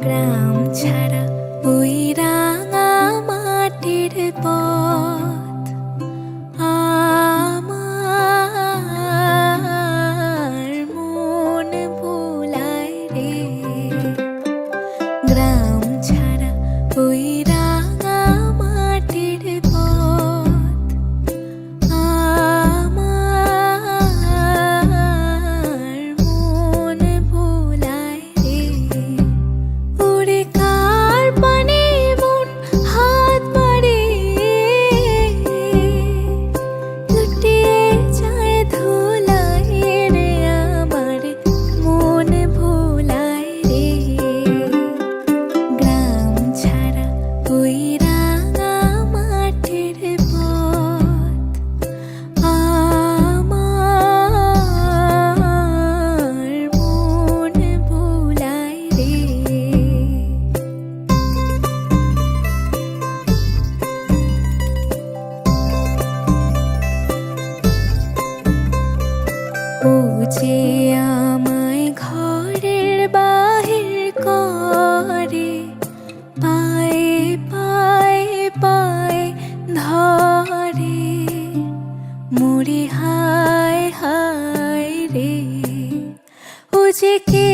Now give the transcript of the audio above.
গ্রাম ছাড়া ওই রাঙা মাটির পথ আমার মন ভোলায় রে। গ্রাম ছাড়া ওই রাঙা মাটির পথ আমার মন ভোলায় রে। ওরে কার পানে মন হাত মারে লুটিয়ে যায় ধুলায় রে। আমার মন ভোলায় রে। গ্রাম ছাড়া ওই রাঙা মাটির পথ আমার মন ভোলায় রে। ও যে আমায় ঘরের বাহির করে পায়ে পায়ে পায়ে ধরে মরি হায় হায় রে। ও যে কে